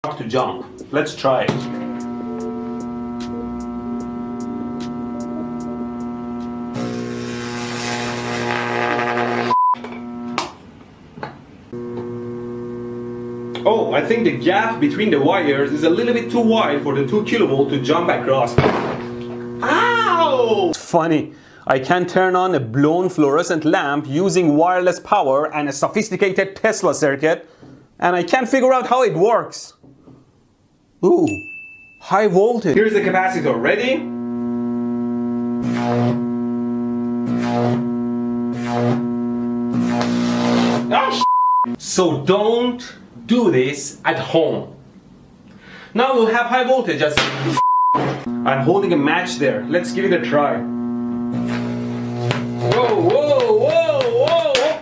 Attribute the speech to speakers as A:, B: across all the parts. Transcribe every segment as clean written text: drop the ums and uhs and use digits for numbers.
A: to jump. Let's try it. Oh, I think the gap between the wires is a little bit too wide for the 2 kilovolt to jump across. Ow! It's funny. I can turn on a blown fluorescent lamp using wireless power and a sophisticated Tesla circuit, and I can't figure out how it works. Ooh, high voltage. Here's the capacitor. Ready? Oh, so don't do this at home. Now we'll have high voltage as I'm holding a match there. Let's give it a try. Whoa, whoa, whoa, whoa.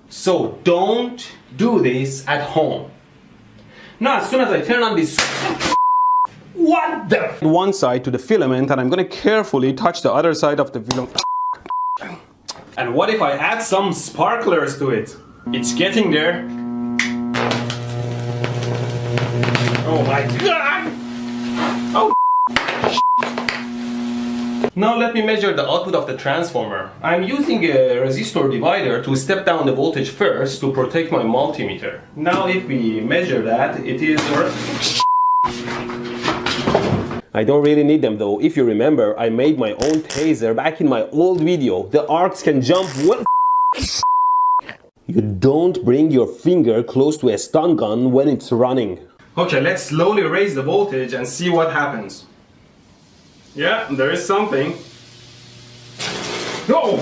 A: So don't do this at home. Now as soon as I turn on this, what the? One side to the filament, and I'm going to carefully touch the other side of the filament. And what if I add some sparklers to it? It's getting there. Oh my god! Oh! Now let me measure the output of the transformer. I'm using a resistor divider to step down the voltage first to protect my multimeter. Now if we measure that, it is... I don't really need them though. If you remember, I made my own taser back in my old video. The arcs can jump well. You don't bring your finger close to a stun gun when it's running. Okay, let's slowly raise the voltage and see what happens. Yeah, there is something. No!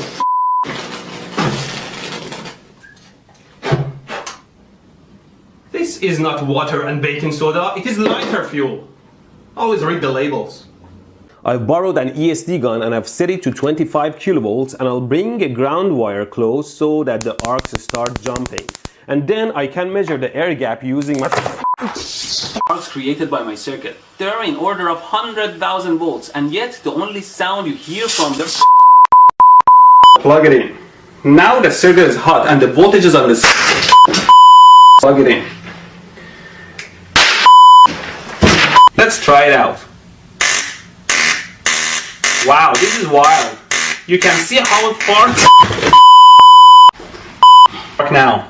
A: This is not water and baking soda, it is lighter fuel. Always read the labels. I've borrowed an ESD gun and I've set it to 25 kilovolts, and I'll bring a ground wire close so that the arcs start jumping. And then I can measure the air gap using my arcs created by my circuit. They're in order of 100,000 volts, and yet the only sound you hear from the plug it in. Now the circuit is hot and the voltage is on the plug it in. Let's try it out. Wow, this is wild. You can see how far now.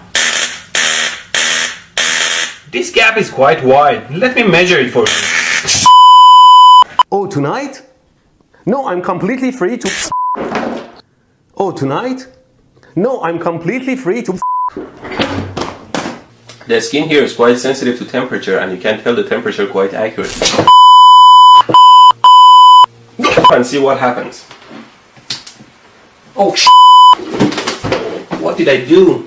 A: This gap is quite wide. Let me measure it for you. Oh, tonight? No, I'm completely free to... Oh, tonight? No, I'm completely free to... The skin here is quite sensitive to temperature, and you can tell the temperature quite accurately. And see what happens. Oh, what did I do?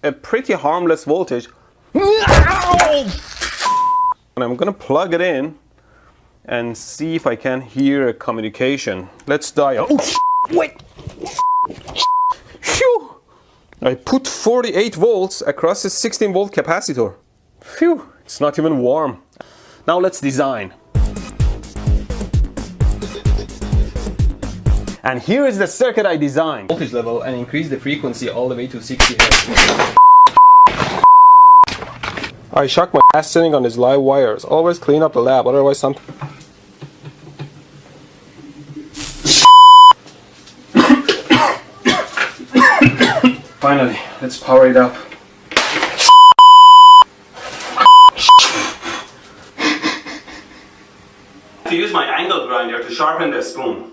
A: A pretty harmless voltage. And I'm gonna plug it in and see if I can hear a communication. Let's dial. Oh, wait! Phew! I put 48 volts across a 16 volt capacitor. Phew! It's not even warm. Now let's design. And here is the circuit I designed. Voltage level and increase the frequency all the way to 60 Hz. I shock my ass sitting on these live wires. Always clean up the lab, otherwise something... Finally, let's power it up. To use my angle grinder to sharpen the spoon.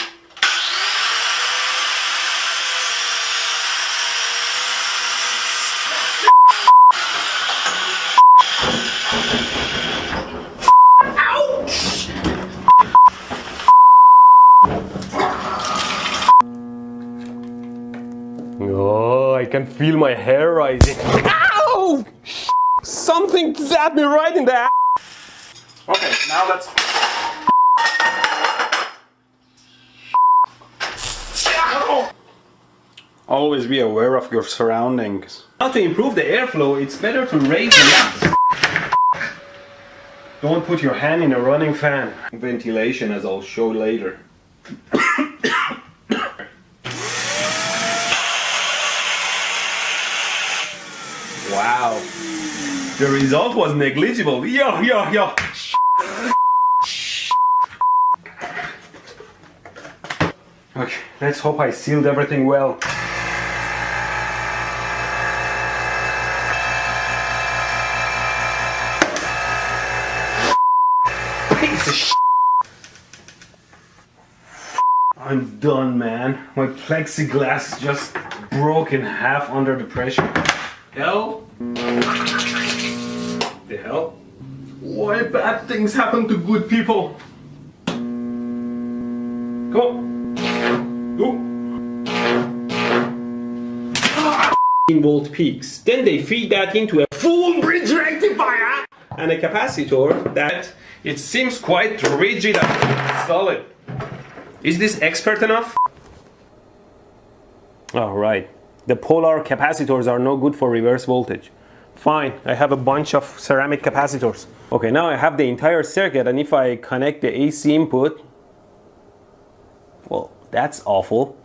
A: Oh, I can feel my hair rising. Ow! Something zapped me right in the ass. Okay, now let's... Always be aware of your surroundings. Now to improve the airflow, it's better to raise the lamp. Don't put your hand in a running fan. Ventilation, as I'll show later. The result was negligible. Yeah. Okay, let's hope I sealed everything well. Piece of shit. I'm done, man. My plexiglass just broke in half under the pressure. Hell? The hell? Why bad things happen to good people? Come on. Go. 15-volt peaks. Then they feed that into a full bridge rectifier and a capacitor that it seems quite rigid and solid. Is this expert enough? Oh, right. The polar capacitors are no good for reverse voltage. Fine, I have a bunch of ceramic capacitors. Okay, now I have the entire circuit, and if I connect the AC input, well, that's awful.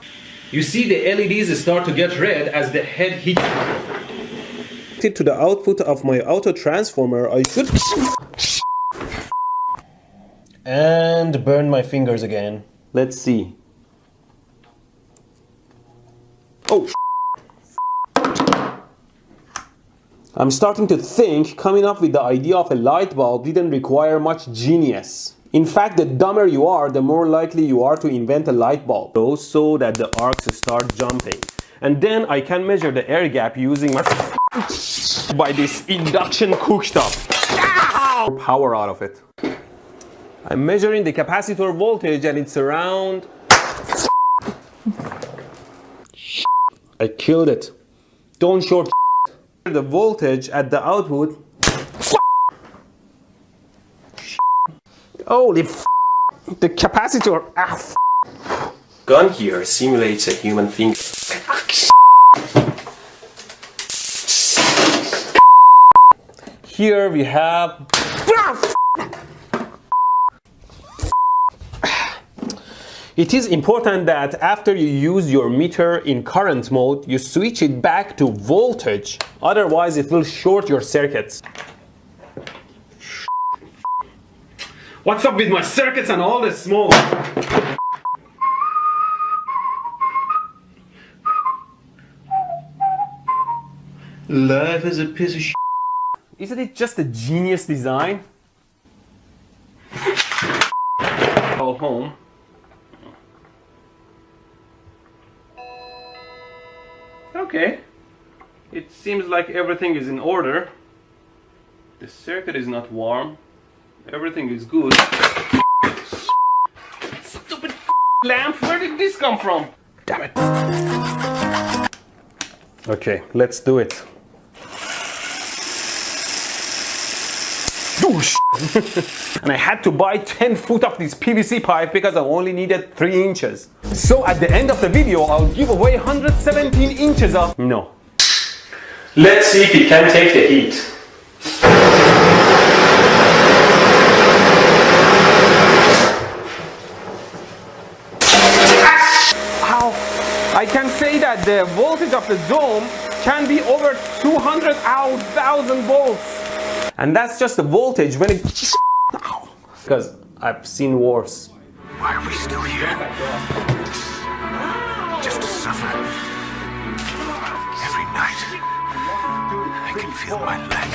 A: You see the LEDs start to get red as the head hits it to the output of my auto transformer. I should and burn my fingers again. Let's see. Oh, I'm starting to think coming up with the idea of a light bulb didn't require much genius. In fact, the dumber you are, the more likely you are to invent a light bulb. So that the arcs start jumping. And then I can measure the air gap using my by this induction cooktop. Power out of it. I'm measuring the capacitor voltage and it's around... I killed it. Don't short the voltage at the output. Holy f***, the capacitor. Gun here simulates a human finger. Here we have... It is important that after you use your meter in current mode, you switch it back to voltage. Otherwise, it will short your circuits. What's up with my circuits and all this smoke? Life is a piece of shit. Isn't it just a genius design? Call home. Okay. It seems like everything is in order. The circuit is not warm. Everything is good. Stupid lamp, where did this come from? Damn it. Okay, let's do it. And I had to buy 10 foot of this PVC pipe because I only needed 3 inches. So at the end of the video, I'll give away 117 inches of... No. Let's see if it can take the heat. I can say that the voltage of the dome can be over 200,000 volts. And that's just the voltage when it... Because I've seen worse.
B: Why are we still here? Just to suffer. Every night, I can feel my leg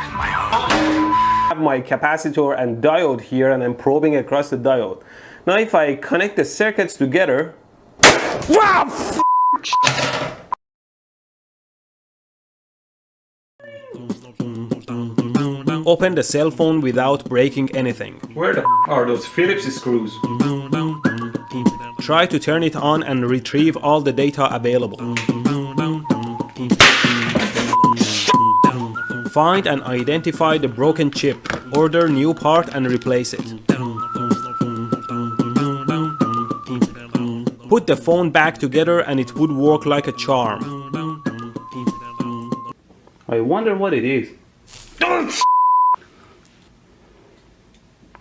B: and my arm.
A: I have my capacitor and diode here, and I'm probing across the diode. Now if I connect the circuits together... Open the cell phone without breaking anything. Where the are those Phillips screws? Try to turn it on and retrieve all the data available. Find and identify the broken chip. Order new part and replace it. Put the phone back together and it would work like a charm. I wonder what it is.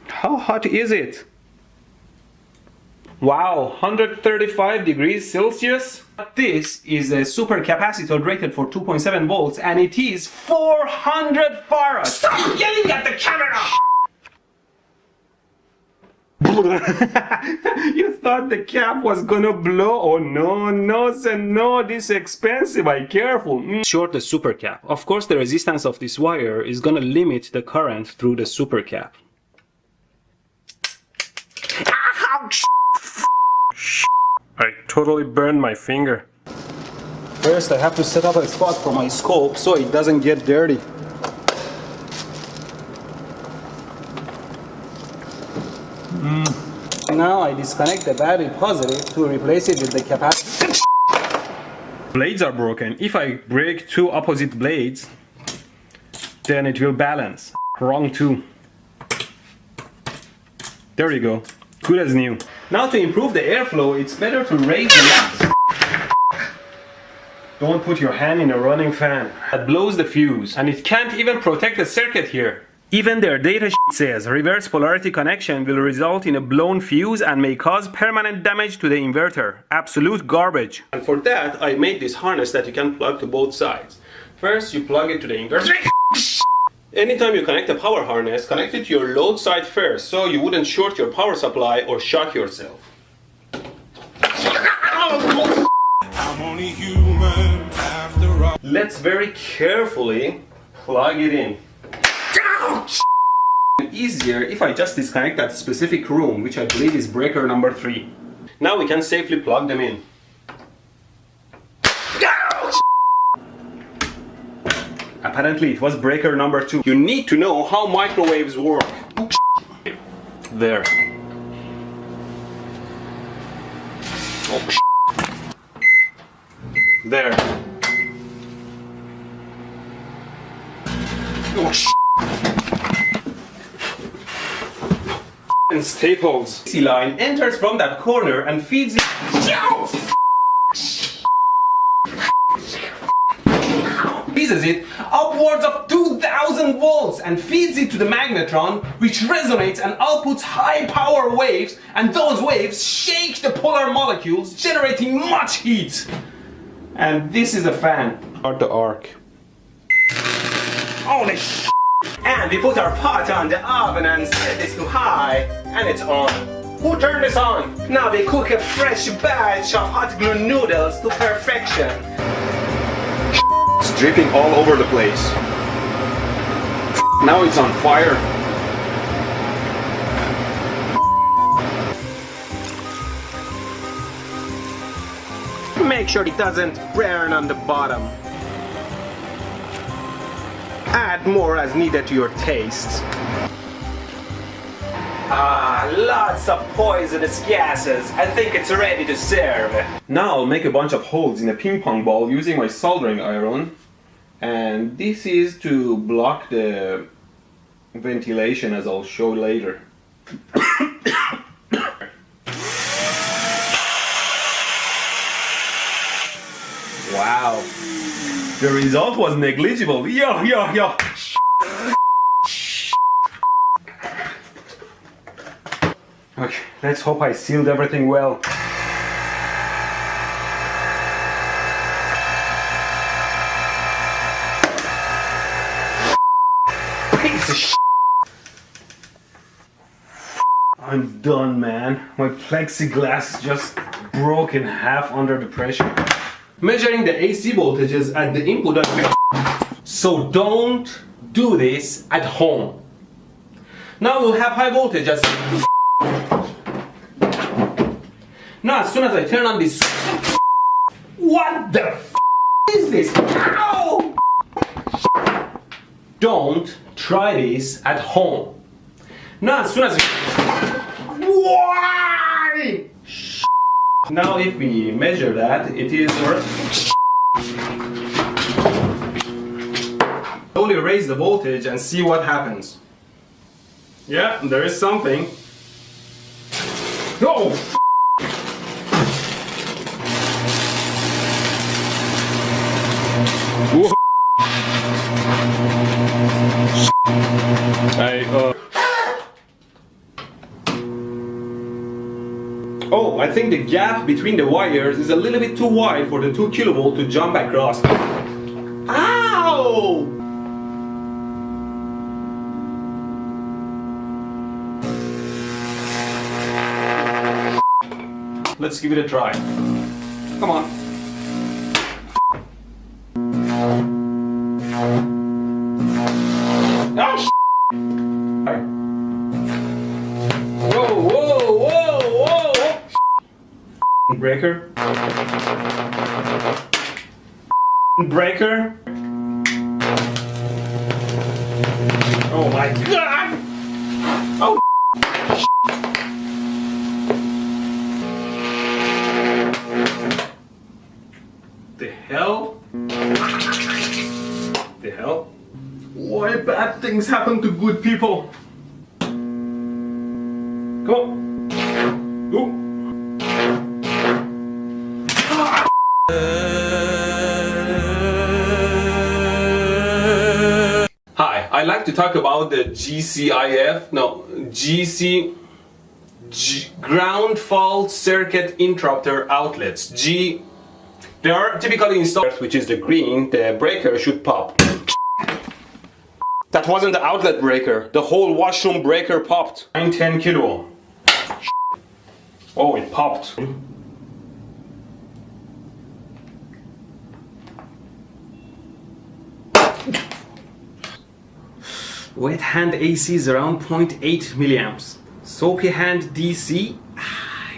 A: How hot is it? Wow, 135 degrees Celsius? This is a supercapacitor rated for 2.7 volts and it is 400 farads. Stop yelling at the camera! You thought the cap was gonna blow? Oh no, no, this is expensive, be careful. Short the supercap. Of course the resistance of this wire is gonna limit the current through the supercap. I totally burned my finger. First I have to set up a spot for my scope so it doesn't get dirty. Now I disconnect the battery positive to replace it with the capacitor. Blades are broken. If I break two opposite blades, then it will balance. Wrong too. There you go. Good as new. Now to improve the airflow, it's better to raise the lamp. Don't put your hand in a running fan. That blows the fuse, and it can't even protect the circuit here. Even their data sheet says reverse polarity connection will result in a blown fuse and may cause permanent damage to the inverter. Absolute garbage. And for that, I made this harness that you can plug to both sides. First, you plug it to the inverter. Anytime you connect a power harness, connect it to your load side first, so you wouldn't short your power supply or shock yourself.
B: I'm only human after all.
A: Let's very carefully plug it in. Easier if I just disconnect that specific room, which I believe is breaker number 3. Now we can safely plug them in. Apparently it was breaker number 2. You need to know how microwaves work. There. Oh, there. Oh, and staples. The line enters from that corner and feeds it. Freezes it upwards of 2000 volts and feeds it to the magnetron, which resonates and outputs high power waves, and those waves shake the polar molecules, generating much heat. And this is a fan. Start the arc. Holy sh**. And we put our pot on the oven and set this to high, and it's on. Who turned this on? Now we cook a fresh batch of hot glue noodles to perfection. It's dripping all over the place. Now it's on fire. Make sure it doesn't burn on the bottom. Add more as needed to your taste. Lots of poisonous gases. I think it's ready to serve. Now I'll make a bunch of holes in a ping pong ball using my soldering iron. And this is to block the ventilation, as I'll show later. Wow. The result was negligible. Yo. Okay, let's hope I sealed everything well. Piece of shit. I'm done, man. My plexiglass just broke in half under the pressure. Measuring the AC voltages at the input. So don't do this at home. Now we'll have high voltage as. Now as soon as I turn on this. What the f is this? Ow! Don't try this at home. Now as soon as. Why? Now if we measure that, it is worth. Slowly raise the voltage and see what happens. Yeah, there is something. Oh! I think the gap between the wires is a little bit too wide for the 2 kilovolt to jump across. Ow! Let's give it a try. Come on. Oh, whoa, whoa, whoa, whoa! Breaker. Breaker. Oh my God! Oh. The hell? The hell? Why bad things happen to good people? Come on. Ooh. Hi, I'd like to talk about the ground fault circuit interrupter outlets. They are typically installed, which is the green, the breaker should pop. That wasn't the outlet breaker. The whole washroom breaker popped. 910 kilo. Oh, it popped. Wet hand AC is around 0.8 milliamps. Soapy hand DC,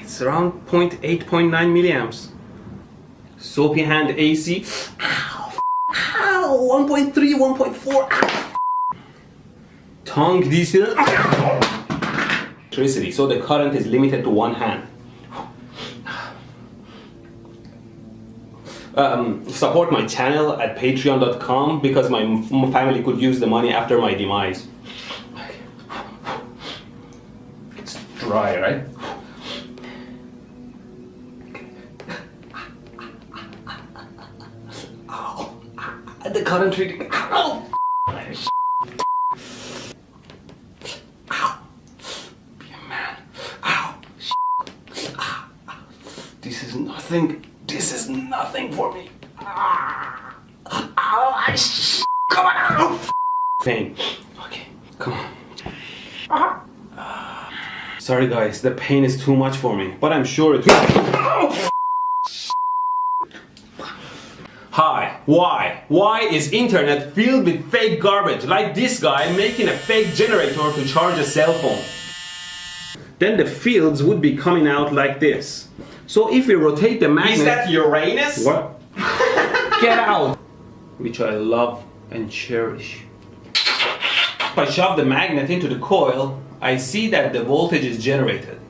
A: it's around 0.8.9 milliamps. Soapy hand AC, ow, 1.3, 1.4. Tongue DC, electricity, so the current is limited to one hand. Support my channel at patreon.com because my family could use the money after my demise. It's dry, right? Ow. The current reading. Ow. Ow. Be a man. Ow. This is nothing. This is nothing for me. Come on. Pain. Okay, come on. Sorry guys, the pain is too much for me, but I'm sure it will. Hi, why? Why is internet filled with fake garbage like this guy making a fake generator to charge a cell phone? Then the fields would be coming out like this. So if we rotate the magnet...
C: Is that Uranus?
A: What? Get out! Which I love and cherish. If I shove the magnet into the coil, I see that the voltage is generated.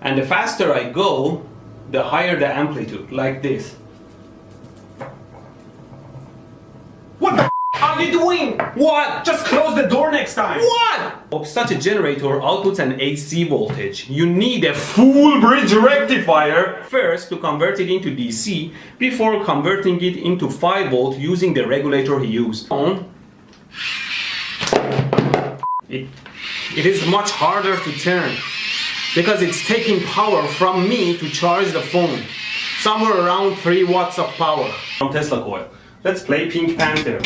A: And the faster I go, the higher the amplitude, like this.
C: What the are you doing?
A: What?
C: Just close the door next time.
A: What? Such a generator outputs an AC voltage. You need a full bridge rectifier first to convert it into DC before converting it into 5 volt using the regulator he used. It is much harder to turn because it's taking power from me to charge the phone. Somewhere around 3 watts of power from Tesla coil. Let's play Pink Panther.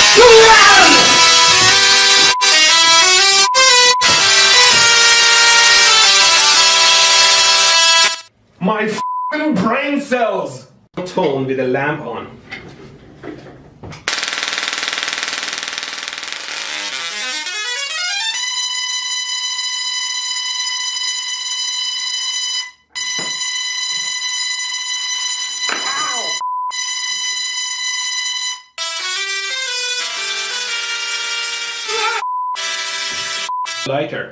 C: My f***ing brain cells!
A: Tone with a lamp on. Lighter.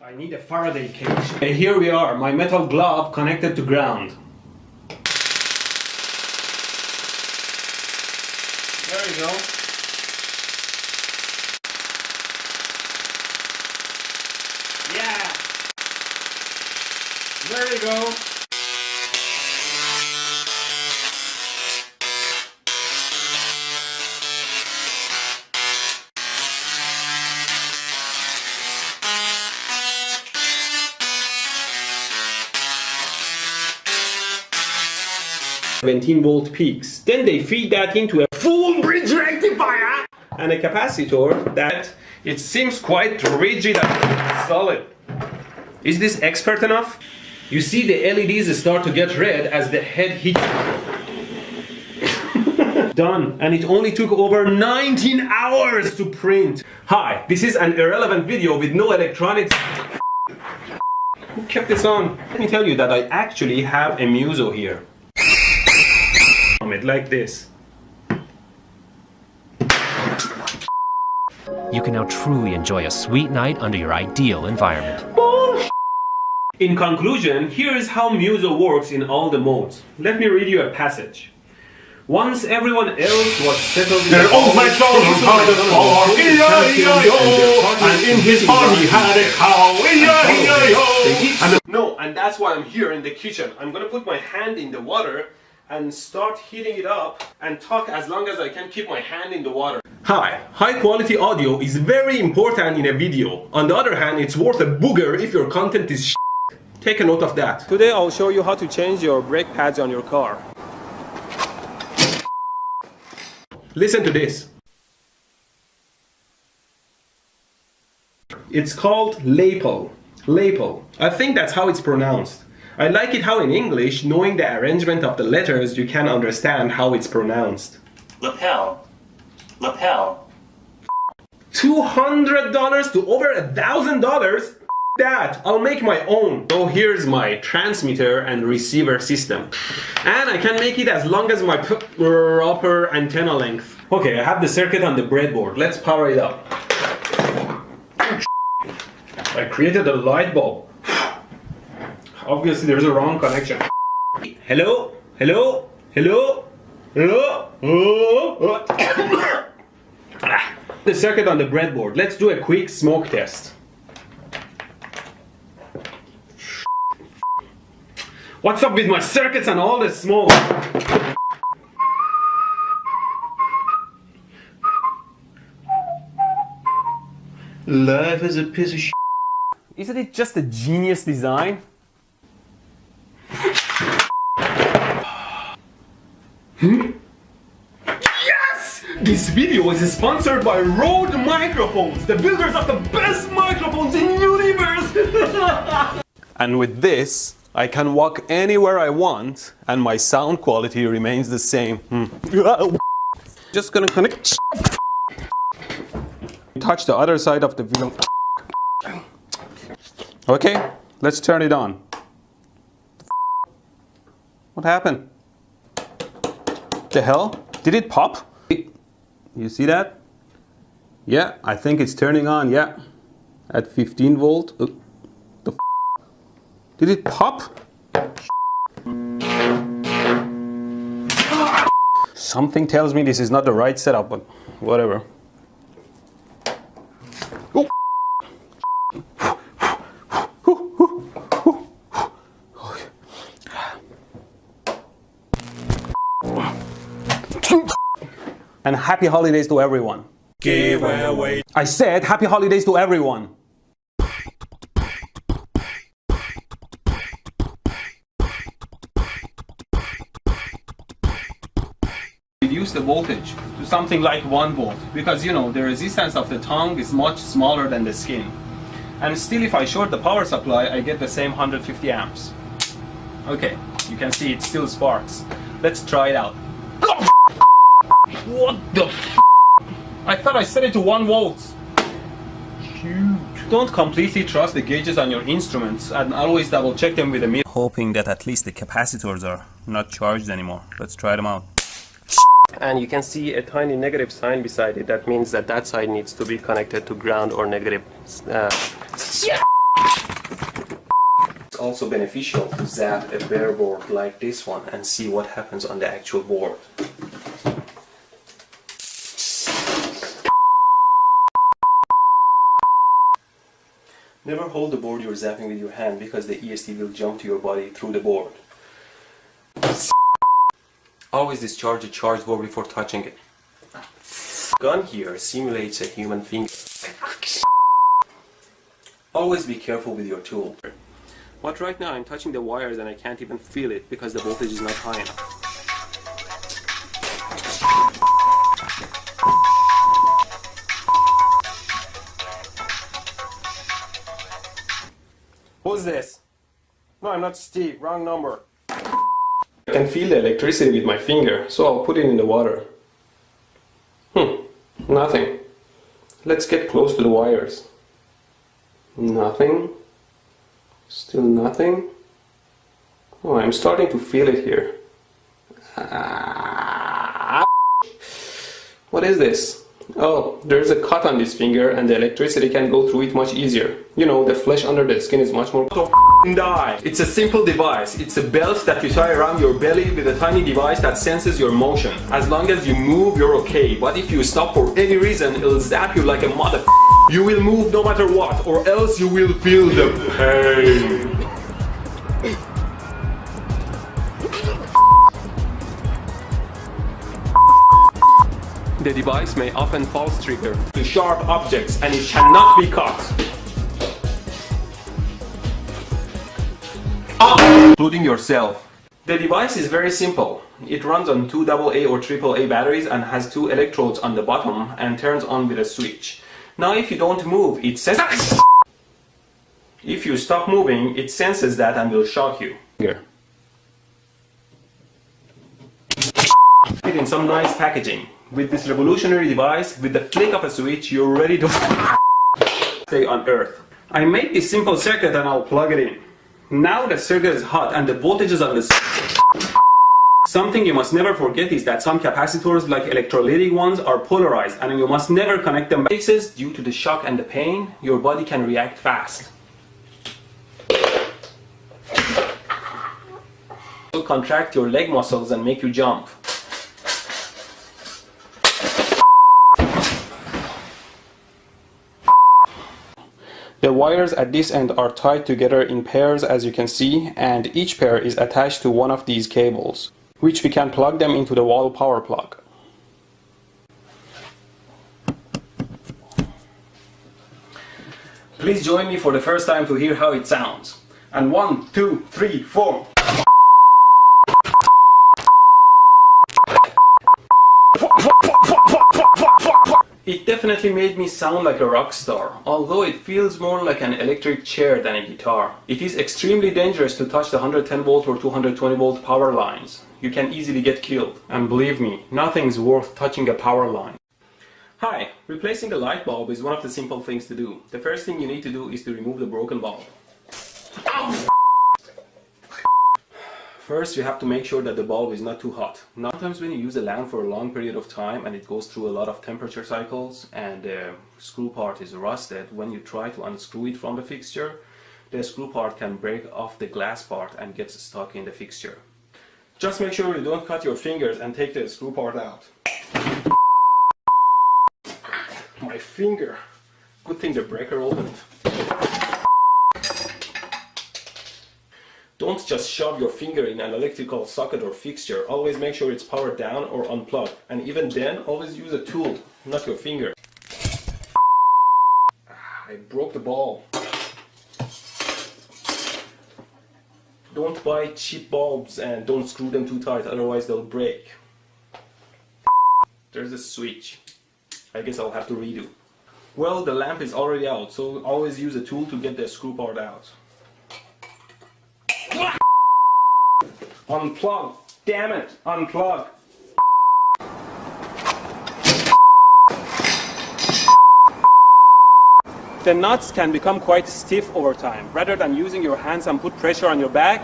A: I need a Faraday cage. Okay, here we are, my metal glove connected to ground. There you go. Yeah. There you go. 17-volt peaks. Then they feed that into a full bridge rectifier and a capacitor that it seems quite rigid and solid. Is this expert enough? You see the LEDs start to get red as the head hits. Done, and it only took over 19 hours to print. Hi, this is an irrelevant video with no electronics. Who kept this on? Let me tell you that I actually have a muso here. Like this.
D: You can now truly enjoy a sweet night under your ideal environment.
A: In conclusion, here is how muso works in all the modes. Let me read you a passage. Once everyone else was settled in
C: Their old man Charles had a farm, E-I-E-I-O, and in his farm he had a cow, E-I-E-I-O.
A: No, and that's why I'm here in the kitchen. I'm gonna put my hand in the water and start heating it up and talk as long as I can keep my hand in the water. Hi, high quality audio is very important in a video. On the other hand, it's worth a booger if your content is shit. Take a note of that. Today I'll show you how to change your brake pads on your car. Listen to this. It's called lapel. Lapel. I think that's how it's pronounced. I like it how in English, knowing the arrangement of the letters, you can understand how it's pronounced.
E: Lapel. Lapel.
A: $200 to over $1,000? That, I'll make my own. So here's my transmitter and receiver system. And I can make it as long as my proper antenna length. Okay, I have the circuit on the breadboard. Let's power it up. I created a light bulb. Obviously there's a wrong connection. Hello? Hello? Hello? Hello? Oh. The circuit on the breadboard. Let's do a quick smoke test. What's up with my circuits and all the smoke? Life is a piece of shit. Isn't it just a genius design? Yes! This video is sponsored by Rode Microphones, the builders of the best microphones in the universe! And with this, I can walk anywhere I want and my sound quality remains the same. Just gonna connect. Touch the other side of the video. Okay, let's turn it on. What happened? The hell? Did it pop? You see that? Yeah, I think it's turning on, yeah. At 15 volt. Did it pop? Something tells me this is not the right setup, but whatever. Oh. And happy holidays to everyone.
B: Give away.
A: I said happy holidays to everyone. Reduce the voltage to something like 1 volt because, you know, the resistance of the tongue is much smaller than the skin. And still, if I short the power supply, I get the same 150 amps. Okay, you can see it still sparks. Let's try it out. What the f? I thought I set it to 1 volt. Huge. Don't completely trust the gauges on your instruments and always double check them with a meter. Hoping that at least the capacitors are not charged anymore. Let's try them out. And you can see a tiny negative sign beside it. That means that that side needs to be connected to ground or negative. It's also beneficial to zap a bare board like this one and see what happens on the actual board. Never hold the board you're zapping with your hand because the ESD will jump to your body through the board. Always discharge a charged board before touching it. Gun here simulates a human finger. Always be careful with your tool. But right now I'm touching the wires and I can't even feel it because the voltage is not high enough. Who's this? No, I'm not Steve. Wrong number. I can feel the electricity with my finger, so I'll put it in the water. Nothing. Let's get close to the wires. Nothing. Still nothing. Oh, I'm starting to feel it here. What is this? Oh, there's a cut on this finger and the electricity can go through it much easier. You know, the flesh under the skin is much more die. It's a simple device. It's a belt that you tie around your belly with a tiny device that senses your motion. As long as you move, you're okay. But if you stop for any reason, it'll zap you like a mother. You will move no matter what, or else you will feel the pain. The device may often false trigger to sharp objects and it cannot be caught. Including yourself. The device is very simple. It runs on 2 AA or AAA batteries and has 2 electrodes on the bottom and turns on with a switch. Now if you don't move, it says if you stop moving, it senses that and will shock you. Here. It in some nice packaging. With this revolutionary device, with the flick of a switch, you're ready to stay on Earth. I make this simple circuit and I'll plug it in. Now the circuit is hot and the voltages on this. Something you must never forget is that some capacitors, like electrolytic ones, are polarized and you must never connect them. Due to the shock and the pain, your body can react fast. It'll contract your leg muscles and make you jump. The wires at this end are tied together in pairs, as you can see, and each pair is attached to one of these cables, which we can plug them into the wall power plug. Please join me for the first time to hear how it sounds. And 1, 2, 3, 4. It definitely made me sound like a rock star, although it feels more like an electric chair than a guitar. It is extremely dangerous to touch the 110 volt or 220 volt power lines. You can easily get killed. And believe me, nothing's worth touching a power line. Hi, replacing a light bulb is one of the simple things to do. The first thing you need to do is to remove the broken bulb. Ow! First, you have to make sure that the bulb is not too hot. Sometimes when you use a lamp for a long period of time and it goes through a lot of temperature cycles and the screw part is rusted, when you try to unscrew it from the fixture, the screw part can break off the glass part and gets stuck in the fixture. Just make sure you don't cut your fingers and take the screw part out. My finger. Good thing the breaker opened. Don't just shove your finger in an electrical socket or fixture. Always make sure it's powered down or unplugged. And even then, always use a tool, not your finger. I broke the bulb. Don't buy cheap bulbs and don't screw them too tight, otherwise they'll break. There's a switch. I guess I'll have to redo. Well, the lamp is already out, so always use a tool to get the screw part out. Unplug! Damn it! Unplug! The nuts can become quite stiff over time. Rather than using your hands and put pressure on your back,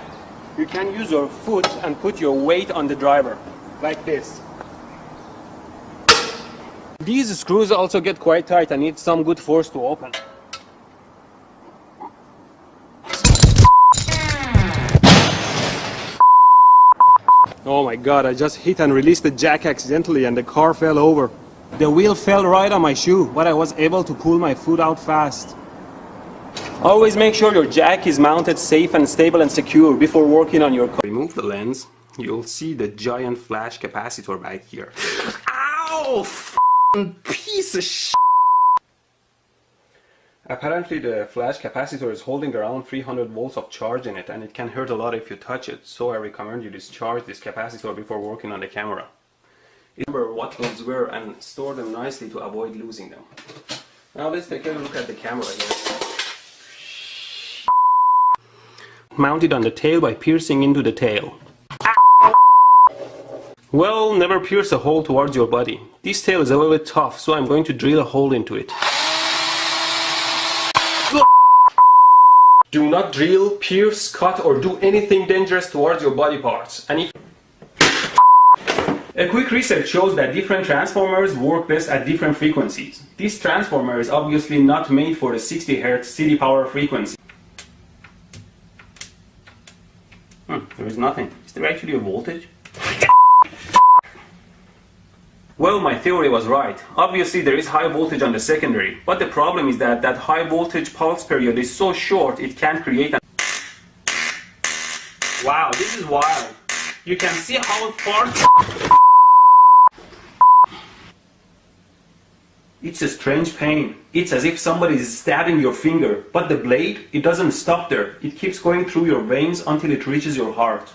A: you can use your foot and put your weight on the driver, like this. These screws also get quite tight and need some good force to open. Oh my god, I just hit and released the jack accidentally and the car fell over. The wheel fell right on my shoe, but I was able to pull my foot out fast. Always make sure your jack is mounted safe and stable and secure before working on your car. Remove the lens, you'll see the giant flash capacitor back here. Ow! Piece of shit! Apparently the flash capacitor is holding around 300 volts of charge in it and it can hurt a lot if you touch it, so I recommend you discharge this capacitor before working on the camera. Remember what ones were and store them nicely to avoid losing them. Now let's take a look at the camera here. mount it on the tail by piercing into the tail. Well, never pierce a hole towards your body. This tail is a little bit tough, so I'm going to drill a hole into it. Do not drill, pierce, cut, or do anything dangerous towards your body parts. A quick research shows that different transformers work best at different frequencies. This transformer is obviously not made for the 60 Hz city power frequency. There is nothing. Is there actually a voltage? Well, my theory was right. Obviously there is high voltage on the secondary, but the problem is that that high voltage pulse period is so short it can't create an... Wow, this is wild. You can see how far... It's a strange pain. It's as if somebody is stabbing your finger, but the blade, it doesn't stop there. It keeps going through your veins until it reaches your heart.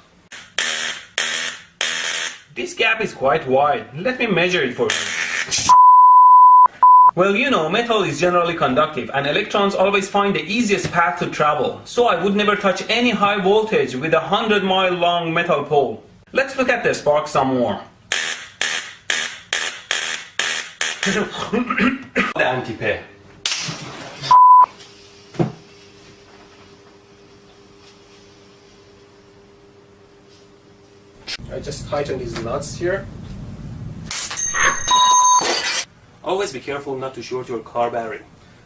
A: This gap is quite wide. Let me measure it for you. Well, you know, metal is generally conductive and electrons always find the easiest path to travel. So I would never touch any high voltage with a 100-mile long metal pole. Let's look at the spark some more. The anti-pair. I just tighten these nuts here. Always be careful not to short your car battery.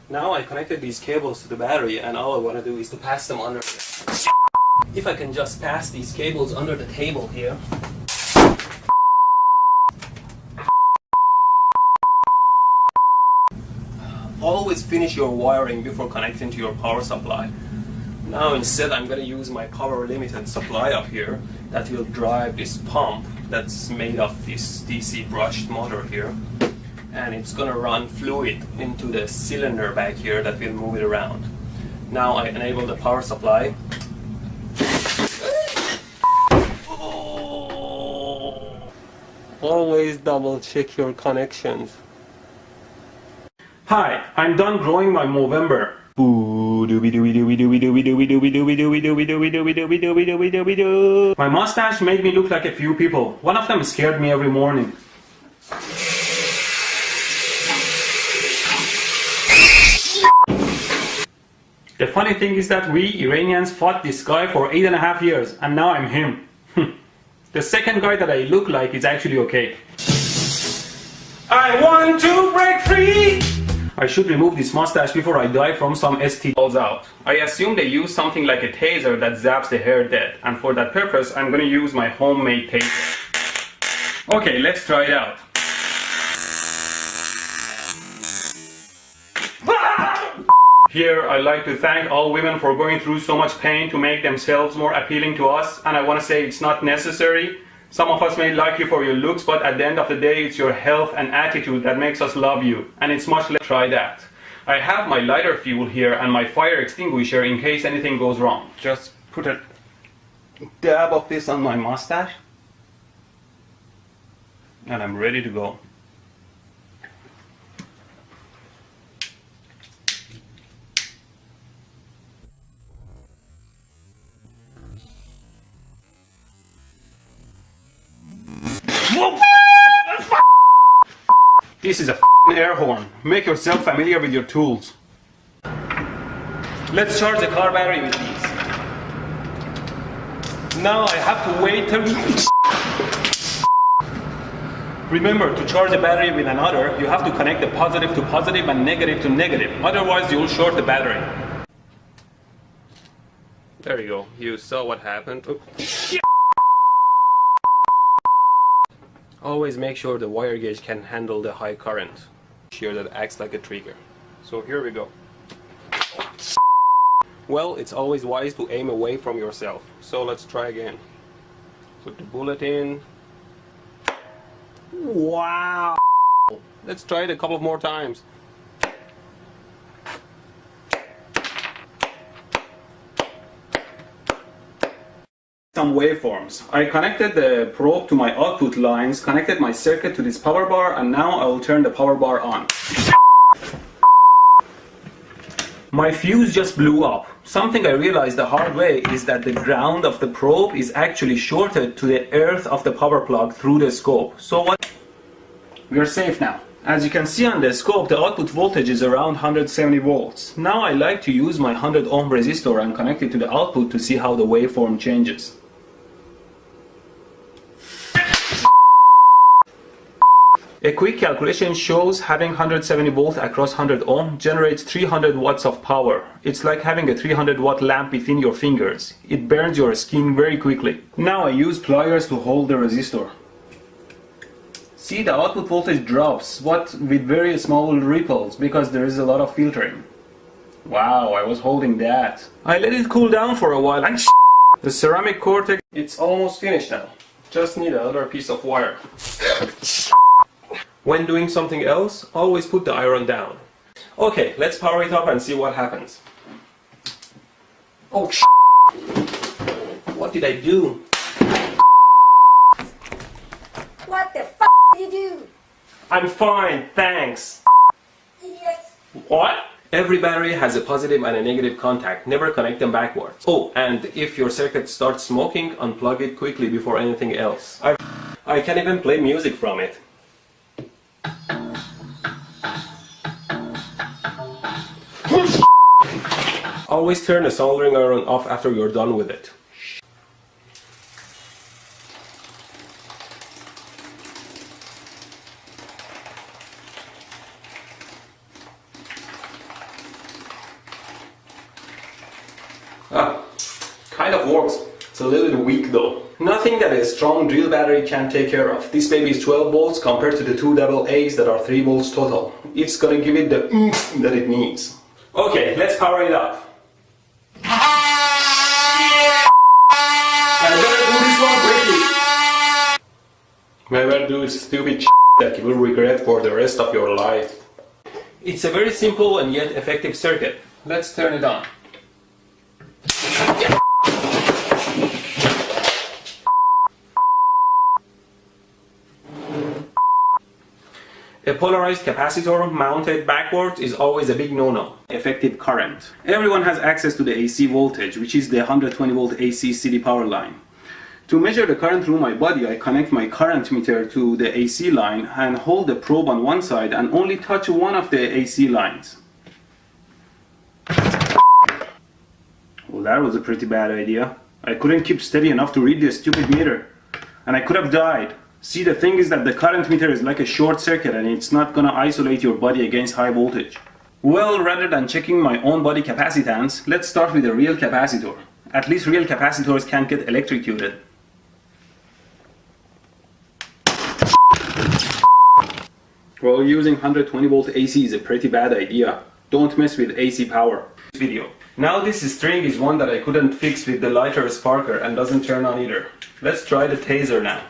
A: Now I connected these cables to the battery and all I want to do is to pass them under here. If I can just pass these cables under the table here. Always finish your wiring before connecting to your power supply. Now instead I'm going to use my power limited supply up here that will drive this pump that's made of this DC brushed motor here, and it's going to run fluid into the cylinder back here that will move it around. Now I enable the power supply. Always double check your connections. Hi, I'm done growing my Movember. My mustache made me look like a few people. One of them scared me every morning. The funny thing is that we Iranians fought this guy for 8.5 years, and now I'm him. The second guy that I look like is actually okay. I want to break free! I should remove this mustache before I die from some ST falls out. I assume they use something like a taser that zaps the hair dead, and for that purpose I'm going to use my homemade taser. Okay, let's try it out. Here I'd like to thank all women for going through so much pain to make themselves more appealing to us, and I want to say it's not necessary. Some of us may like you for your looks, but at the end of the day it's your health and attitude that makes us love you, and it's much less. Try that. I have my lighter fuel here and my fire extinguisher in case anything goes wrong. Just put a dab of this on my mustache and I'm ready to go. This is a air horn. Make yourself familiar with your tools. Let's charge the car battery with these. Now I have to wait till... Remember, to charge the battery with another, you have to connect the positive to positive and negative to negative. Otherwise, you'll short the battery. There you go. You saw what happened. Always make sure the wire gauge can handle the high current. Here that acts like a trigger. So here we go. Well, it's always wise to aim away from yourself. So let's try again. Put the bullet in. Wow! Let's try it a couple of more times. Some waveforms. I connected the probe to my output lines, connected my circuit to this power bar, and now I will turn the power bar on. My fuse just blew up, Something I realized the hard way is that the ground of the probe is actually shorted to the earth of the power plug through the scope. So what? We are safe now. As you can see on the scope, the output voltage is around 170 volts. Now I like to use my 100 ohm resistor and connect it to the output to see how the waveform changes. A quick calculation shows having 170 volt across 100 ohm generates 300 watts of power. It's like having a 300 watt lamp between your fingers. It burns your skin very quickly. Now I use pliers to hold the resistor. See, the output voltage drops, but with very small ripples because there is a lot of filtering. Wow, I was holding that. I let it cool down for a while and the ceramic cortex, it's almost finished now. Just need another piece of wire. When doing something else, always put the iron down. Okay, let's power it up and see what happens. Oh, what did I do?
F: What the f*** did you do?
A: I'm fine, thanks.
F: Idiot.
A: What? Every battery has a positive and a negative contact. Never connect them backwards. Oh, and if your circuit starts smoking, unplug it quickly before anything else. I can even play music from it. Always turn the soldering iron off after you're done with it. Kind of works. It's a little bit weak though. Nothing that a strong drill battery can take care of. This baby is 12 volts compared to the two AA's that are 3 volts total. It's gonna give it the oomph that it needs. Okay, let's power it up. I better do this stupid that you will regret for the rest of your life. It's a very simple and yet effective circuit. Let's turn it on. A polarized capacitor mounted backwards is always a big no-no. Effective current. Everyone has access to the AC voltage, which is the 120 volt AC city power line. To measure the current through my body, I connect my current meter to the AC line and hold the probe on one side and only touch one of the AC lines. Well, that was a pretty bad idea. I couldn't keep steady enough to read the stupid meter. And I could have died. See, the thing is that the current meter is like a short circuit and it's not gonna isolate your body against high voltage. Well, rather than checking my own body capacitance, let's start with a real capacitor. At least real capacitors can't get electrocuted. Well, using 120 volt AC is a pretty bad idea. Don't mess with AC power. Video. Now this string is one that I couldn't fix with the lighter sparker and doesn't turn on either. Let's try the taser now.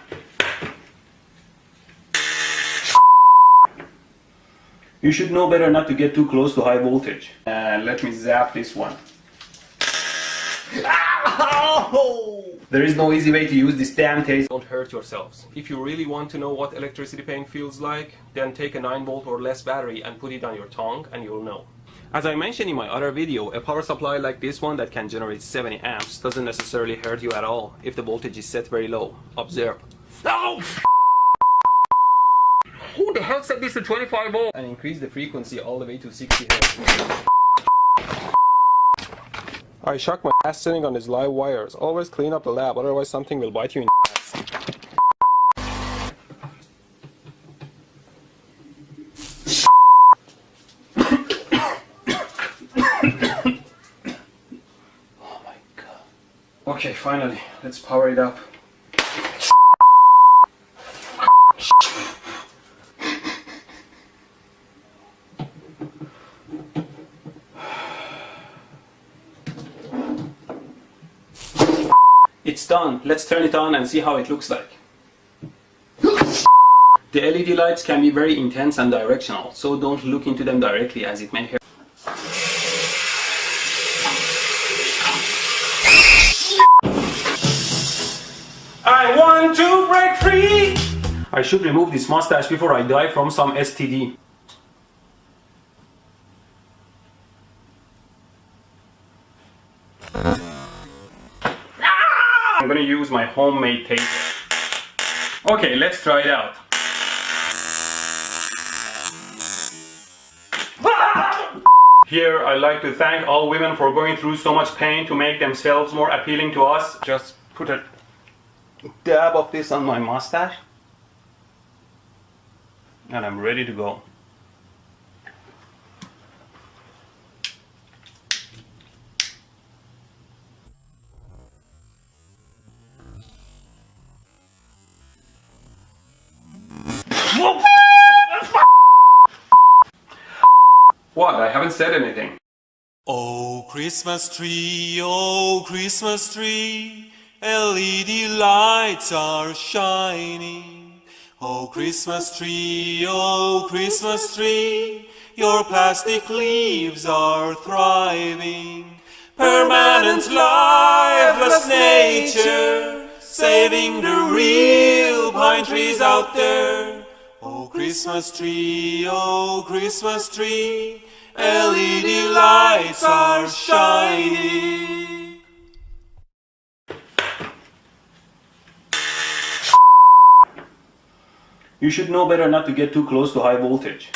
A: You should know better not to get too close to high voltage. Let me zap this one. There is no easy way to use this damn taser. Don't hurt yourselves. If you really want to know what electricity pain feels like, then take a 9 volt or less battery and put it on your tongue and you'll know. As I mentioned in my other video, a power supply like this one that can generate 70 amps doesn't necessarily hurt you at all if the voltage is set very low. Observe. No! Who the hell set this to 25 volts? And increase the frequency all the way to 60 Hz. I shock my ass sitting on these live wires. Always clean up the lab, otherwise something will bite you in the ass. Oh my god. Okay, finally, let's power it up. It's done. Let's turn it on and see how it looks like. The LED lights can be very intense and directional, so don't look into them directly as it may hurt. I want to break free! I should remove this mustache before I die from some STD. use my homemade taser. Okay, let's try it out. Here, I'd like to thank all women for going through so much pain to make themselves more appealing to us. Just put a dab of this on my mustache. And I'm ready to go. What? I haven't said anything.
G: Oh Christmas tree, LED lights are shining. Oh Christmas tree, your plastic leaves are thriving. Permanent lifeless nature, saving the real pine trees out there. Oh Christmas tree, LED lights are shining.
A: You should know better not to get too close to high voltage.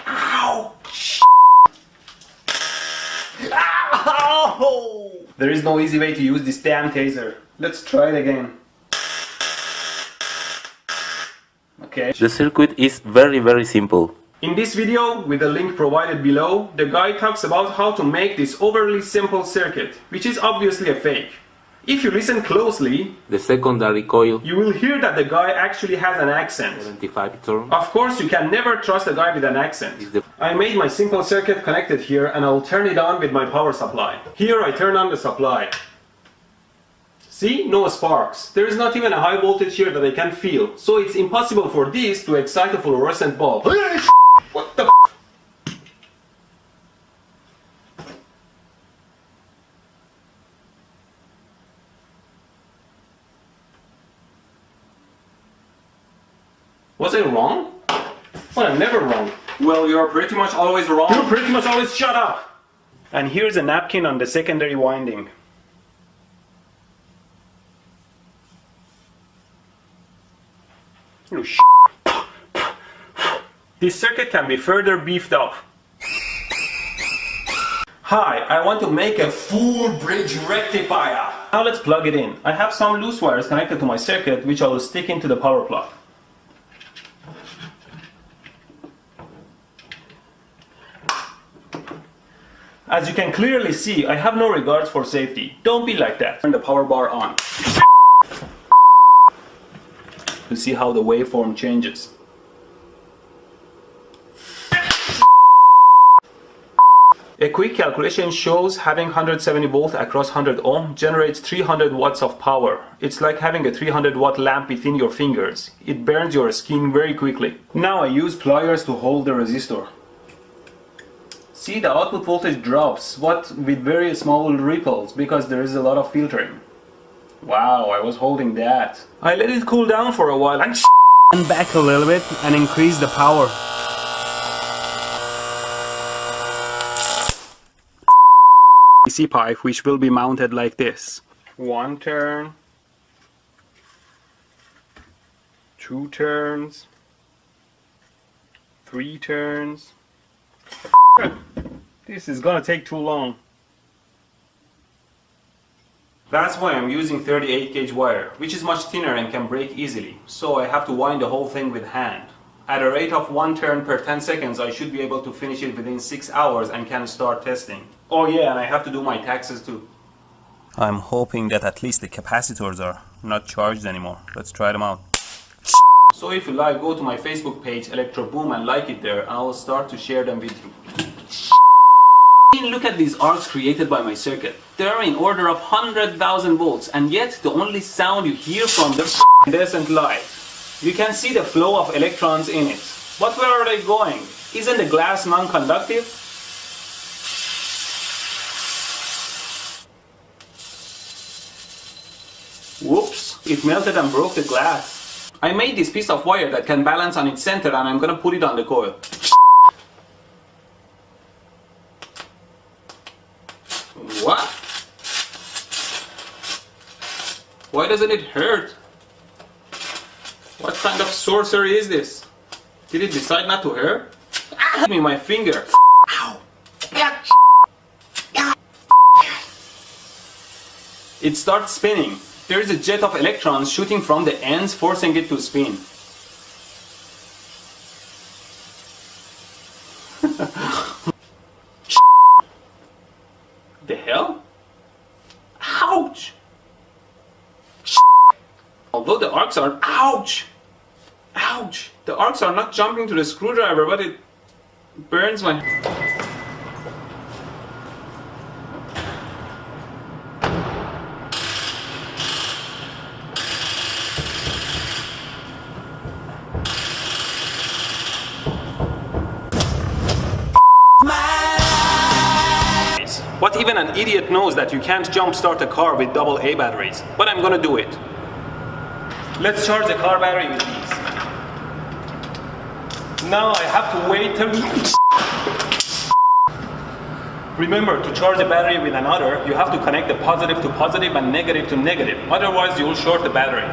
A: Ow! Ow! There is no easy way to use this damn taser. Let's try it again. Okay.
H: The circuit is very simple.
A: In this video, with the link provided below, the guy talks about how to make this overly simple circuit, which is obviously a fake. If you listen closely,
H: The secondary coil,
A: you will hear that the guy actually has an accent.
H: 75 turn.
A: Of course, you can never trust a guy with an accent. I made my simple circuit connected here and I'll turn it on with my power supply. Here I turn on the supply. See? No sparks. There is not even a high voltage here that I can feel. So it's impossible for this to excite a fluorescent bulb. What the f? Was I wrong? Well, I'm never wrong. Well, you're pretty much always wrong. You pretty much always shut up! And here's a napkin on the secondary winding. You sh**. This circuit can be further beefed up. Hi, I want to make a full bridge rectifier. Now let's plug it in. I have some loose wires connected to my circuit which I will stick into the power plug. As you can clearly see, I have no regards for safety. Don't be like that. Turn the power bar on. To see how the waveform changes. A quick calculation shows having 170 volt across 100 ohm generates 300 watts of power. It's like having a 300 watt lamp within your fingers. It burns your skin very quickly. Now I use pliers to hold the resistor. See, the output voltage drops, but with very small ripples because there is a lot of filtering. Wow, I was holding that. I let it cool down for a while and back a little bit and increase the power. DC pipe which will be mounted like this. 1 turn, 2 turns, 3 turns. This is gonna take too long. That's why I'm using 38 gauge wire, which is much thinner and can break easily, so I have to wind the whole thing with hand. At a rate of 1 turn per 10 seconds, I should be able to finish it within 6 hours and can start testing. Oh yeah, and I have to do my taxes too. I'm hoping that at least the capacitors are not charged anymore. Let's try them out. So if you like, go to my Facebook page, Electro Boom, and like it there, and I'll start to share them with you. Look at these arcs created by my circuit. They're in order of 100,000 volts, and yet the only sound you hear from them isn't light. You can see the flow of electrons in it. But where are they going? Isn't the glass non-conductive? Whoops, it melted and broke the glass. I made this piece of wire that can balance on its center and I'm gonna put it on the coil. What? Why doesn't it hurt? What kind of sorcery is this? Did it decide not to hurt? Give me my finger. Ow. It starts spinning. There is a jet of electrons shooting from the ends, forcing it to spin. The hell? Ouch! Although the arcs are... Ouch! Ouch! The arcs are not jumping to the screwdriver, but it burns my... What even an idiot knows that you can't jumpstart a car with AA batteries, but I'm gonna do it. Let's charge the car battery with these. Now I have to wait till... Remember, to charge the battery with another, you have to connect the positive to positive and negative to negative, otherwise you'll short the battery.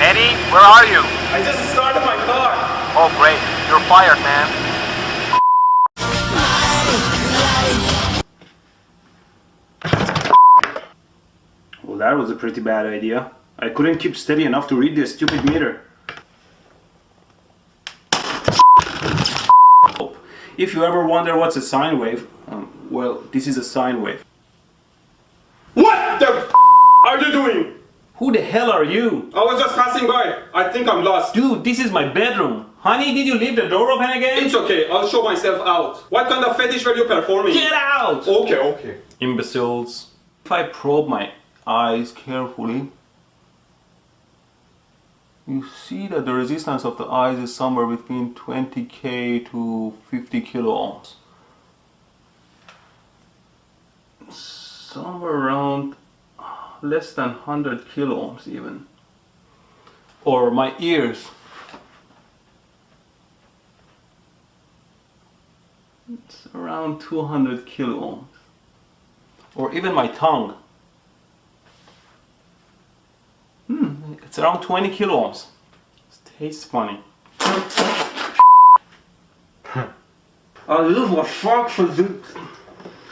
I: Eddie, where are you?
A: I just started my car.
I: Oh great, you're fired, man.
A: Well, that was a pretty bad idea. I couldn't keep steady enough to read this stupid meter. If you ever wonder what's a sine wave, well, this is a sine wave.
C: What the are you doing?
A: Who the hell are you?
C: I was just passing by. I think I'm lost.
A: Dude, this is my bedroom. Honey, did you leave the door open again?
C: It's okay, I'll show myself out. What kind of fetish were you performing?
A: Get out!
C: Okay.
A: Imbeciles. If I probe my eyes carefully, you see that the resistance of the eyes is somewhere between 20k to 50 kilo ohms. Somewhere around less than 100 kilo ohms even. Or my ears. It's around 200 kilo ohms. Or even my tongue. It's around 20 kilo ohms. It tastes funny.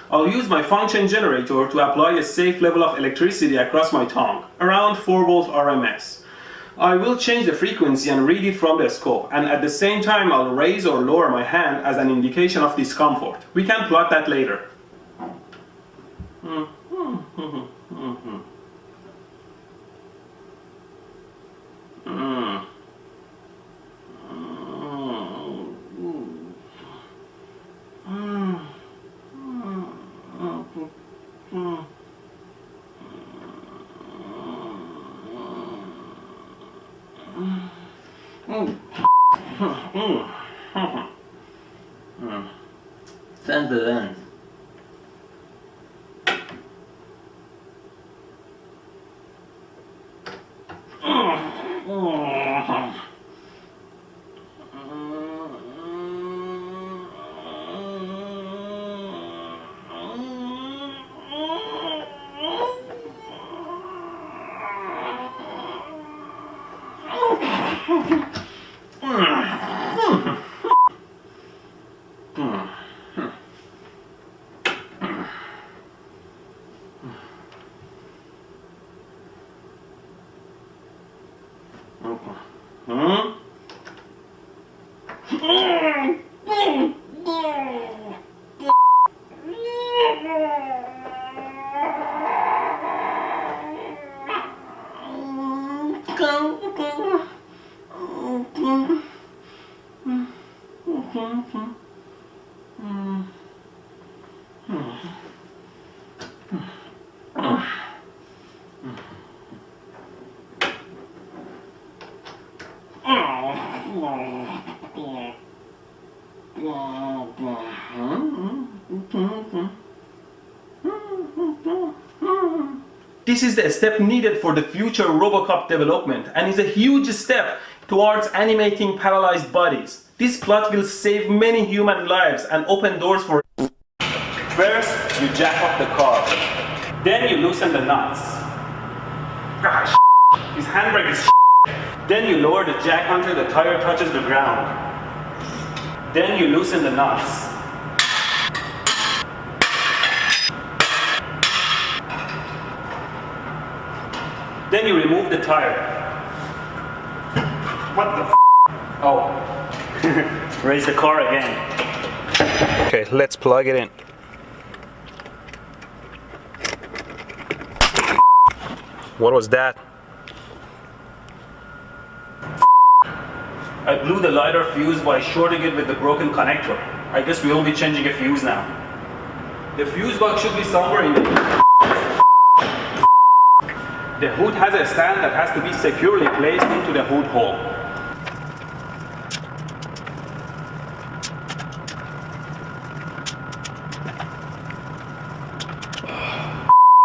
A: I'll use my function generator to apply a safe level of electricity across my tongue, around 4 volt RMS. I will change the frequency and read it from the scope, and at the same time I'll raise or lower my hand as an indication of discomfort. We can plot that later. Send the lens. This is the step needed for the future RoboCop development and is a huge step towards animating paralyzed bodies. This plot will save many human lives and open doors for... First, you jack up the car. Then you loosen the nuts. Gosh, his handbrake is... Then you lower the jack until the tire touches the ground. Then you loosen the nuts. Then you remove the tire. What the f? Oh. Raise the car again. Okay, let's plug it in. What was that? I blew the lighter fuse by shorting it with the broken connector. I guess we will be changing a fuse now. The fuse box should be somewhere in the... The hood has a stand that has to be securely placed into the hood hole.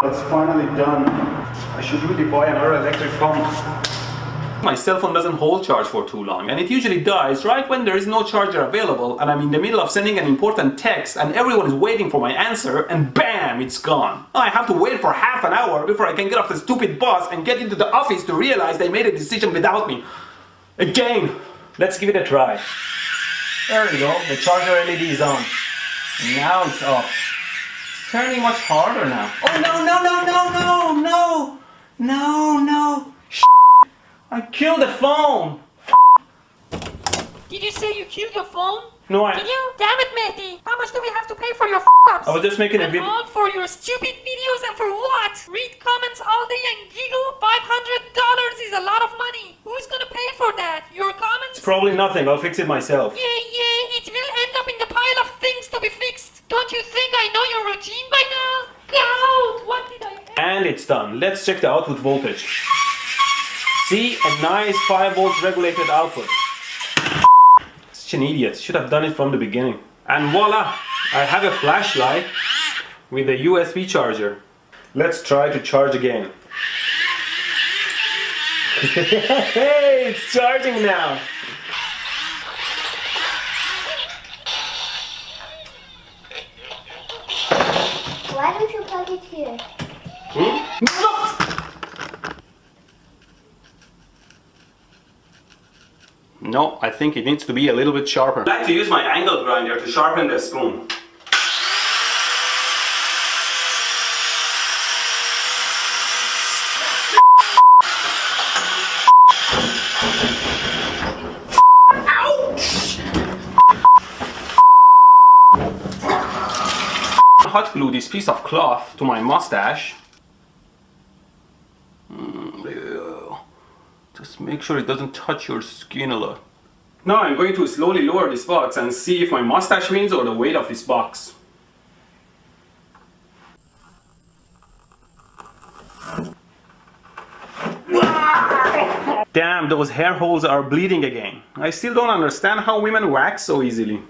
A: That's finally done. I should really buy another electric phone. My cell phone doesn't hold charge for too long, and it usually dies right when there is no charger available and I'm in the middle of sending an important text and everyone is waiting for my answer and BAM! It's gone. I have to wait for half an hour before I can get off the stupid bus and get into the office to realize they made a decision without me. Again, let's give it a try. There we go, the charger LED is on. Now it's off. It's turning much harder now. Oh no, no, no, no, no, no! No, no! I killed the phone!
F: Did you say you killed your phone?
A: No, I...
F: Did you? Damn it, Matey! How much do we have to pay for your f***ups?
A: I was just making a video.
F: All for your stupid videos and for what? Read comments all day and giggle? $500 is a lot of money. Who's gonna pay for that? Your comments?
A: It's probably nothing, I'll fix it myself.
F: Yeah, it will end up in the pile of things to be fixed. Don't you think I know your routine by now? God, what did I...
A: And it's done. Let's check the output voltage. See, a nice 5 volts regulated output. Such an idiot, should have done it from the beginning. And voila, I have a flashlight with a USB charger. Let's try to charge again. Hey, it's charging now.
F: Why don't you plug it here?
A: No! No, I think it needs to be a little bit sharper. I like to use my angle grinder to sharpen the spoon. Ouch! Hot glue this piece of cloth to my mustache. Just make sure it doesn't touch your skin a lot. Now I'm going to slowly lower this box and see if my mustache wins or the weight of this box. Damn, those hair holes are bleeding again. I still don't understand how women wax so easily. You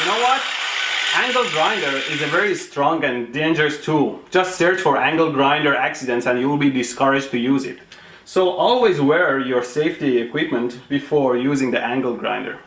A: know what? Angle grinder is a very strong and dangerous tool. Just search for angle grinder accidents and you will be discouraged to use it. So always wear your safety equipment before using the angle grinder.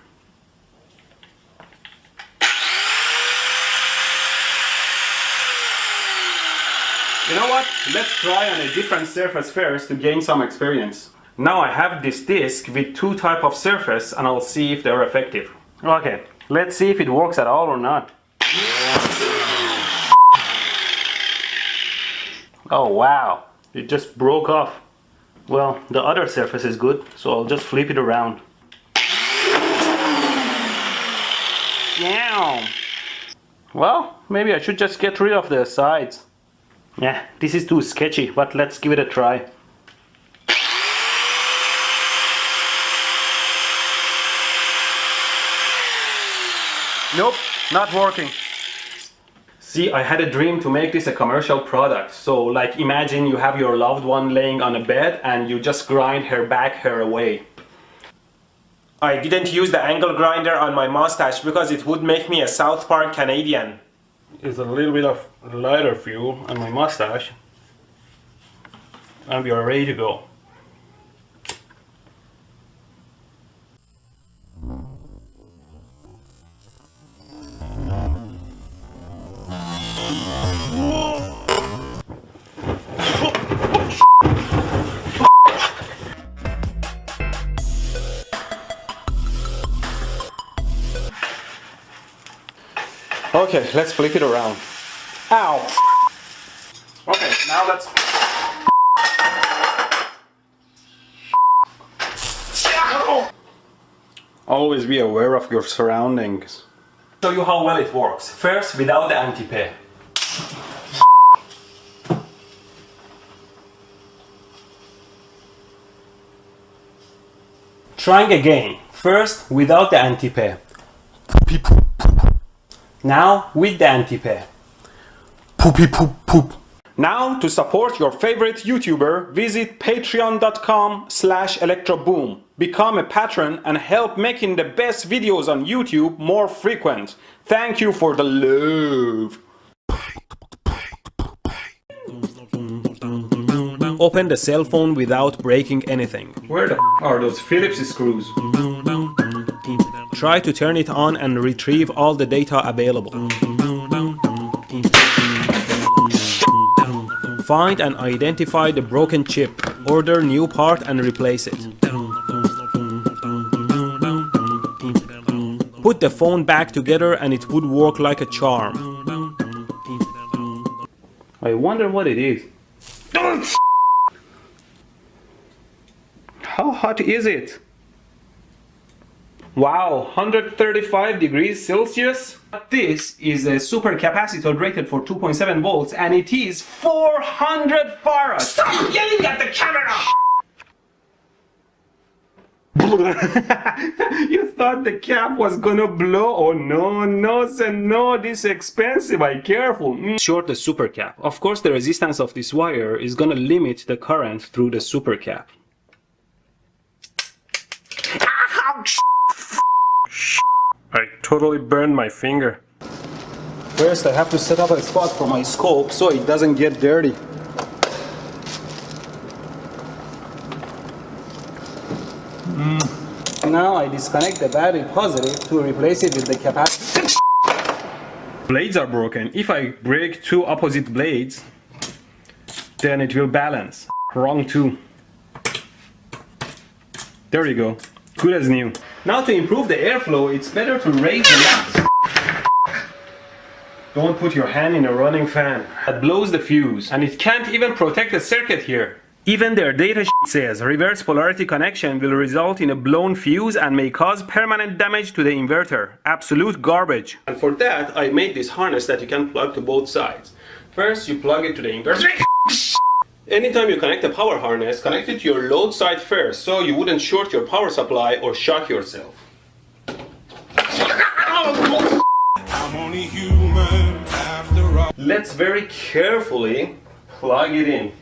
A: You know what? Let's try on a different surface first to gain some experience. Now I have this disc with 2 types of surface and I'll see if they're effective. Okay, let's see if it works at all or not. Oh wow, it just broke off. Well, the other surface is good, so I'll just flip it around. Damn. Well, maybe I should just get rid of the sides. Yeah, this is too sketchy, but let's give it a try. Nope, not working. See, I had a dream to make this a commercial product. So, like, imagine you have your loved one laying on a bed and you just grind her back hair away. I didn't use the angle grinder on my mustache because it would make me a South Park Canadian.
C: is a little bit of lighter fuel on my mustache, and we are ready to go. Okay, let's flip it around. Ow! Okay, now let's... Always be aware of your surroundings. Show you how well it works. First, without the anti-pay. Trying again. First, without the anti-pay. Now, with the anti-pay. Poopy poop poop. Now, to support your favorite YouTuber, visit patreon.com/electroboom. Become a patron and help making the best videos on YouTube more frequent. Thank you for the love. Open the cell phone without breaking anything. Where the are those Phillips screws? Try to turn it on and retrieve all the data available. Find and identify the broken chip. Order new part and replace it. Put the phone back together and it would work like a charm. I wonder what it is. How hot is it? Wow, 135 degrees Celsius? This is a supercapacitor rated for 2.7 volts and it is 400 farads! Stop yelling at the camera! You thought the cap was gonna blow? Oh no, no, no, this is expensive, I careful. Short the supercap. Of course the resistance of this wire is gonna limit the current through the supercap. I totally burned my finger. First I have to set up a spot for my scope so it doesn't get dirty. Now I disconnect the battery positive to replace it with the capacitor. Blades are broken. If I break two opposite blades, then it will balance. Wrong too. There you go. Good as new. Now to improve the airflow, it's better to raise the lamps. Don't put your hand in a running fan. That blows the fuse, and it can't even protect the circuit here. Even their data sheet says reverse polarity connection will result in a blown fuse and may cause permanent damage to the inverter. Absolute garbage. And for that, I made this harness that you can plug to both sides. First, you plug it to the inverter. Anytime you connect a power harness, connect it to your load side first, so you wouldn't short your power supply or shock yourself.
G: I'm only human after all.
C: Let's very carefully plug it in.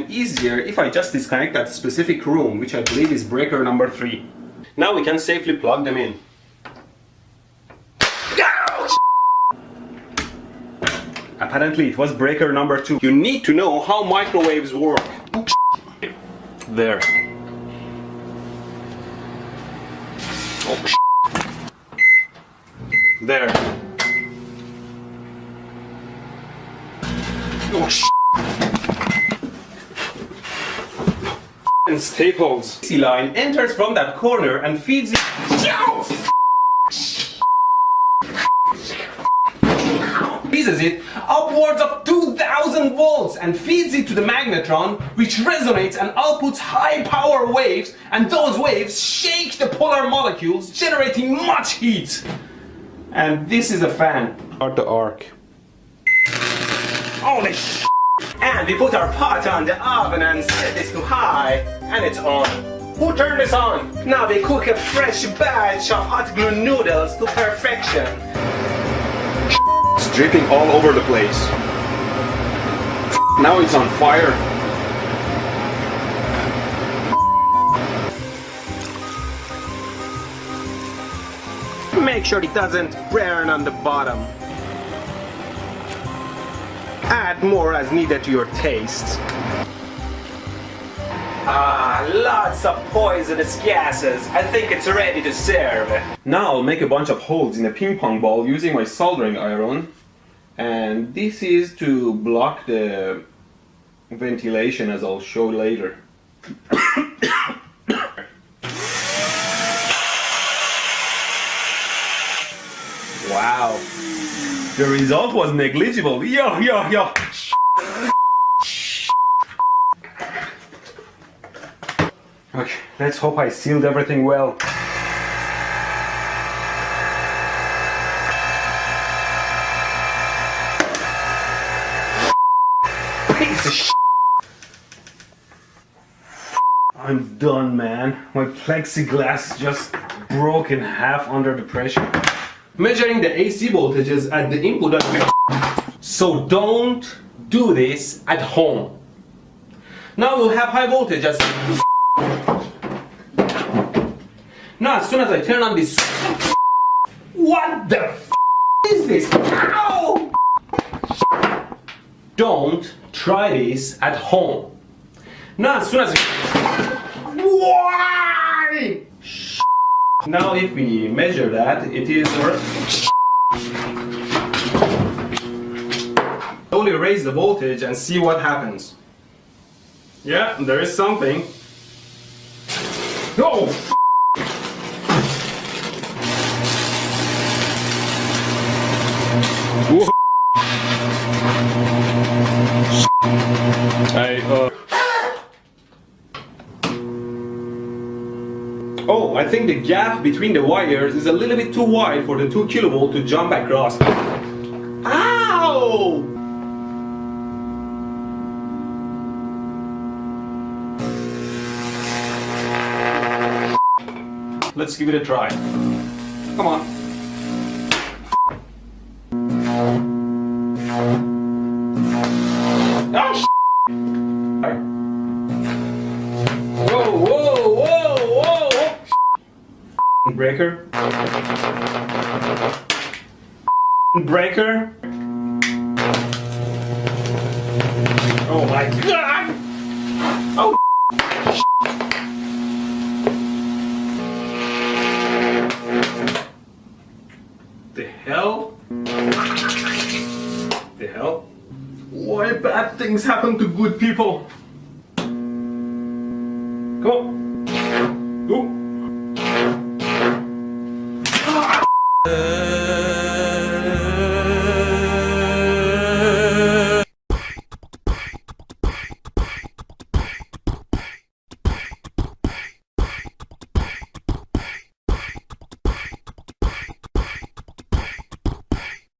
C: Easier if I just disconnect that specific room, which I believe is breaker number 3. Now we can safely plug them in. Apparently it was breaker number 2. You need to know how microwaves work. There. There. And staples. DC line enters from that corner and feeds it. Freezes it upwards of 2000 volts and feeds it to the magnetron, which resonates and outputs high power waves, and those waves shake the polar molecules, generating much heat. And this is a fan. Start the arc. Holy sh**. And we put our pot on the oven and set this to high, and it's on. Who turned this on? Now we cook a fresh batch of hot glue noodles to perfection. It's dripping all over the place. Now it's on fire. Make sure it doesn't burn on the bottom. Add more as needed to your taste. Ah, lots of poisonous gases. I think it's ready to serve. Now I'll make a bunch of holes in a ping pong ball using my soldering iron. And this is to block the ventilation, as I'll show later. Wow. The result was negligible. Yo. Okay, let's hope I sealed everything well. Piece of shit. I'm done, man. My plexiglass just broke in half under the pressure. Measuring the AC voltages at the input of so don't do this at home. Now we'll have high voltage as now as soon as I turn on this, what the is this? Ow! Don't try this at home. Now as soon as why? Now if we measure that, it is slowly raise the voltage and see what happens. Yeah, there is something. No! Oh, I think the gap between the wires is a little bit too wide for the 2 kilovolt to jump across. Ow! Let's give it a try. Come on. Oh, whoa! Breaker. Breaker. Oh my god! Oh! The hell? The hell? Why bad things happen to good people? Come on.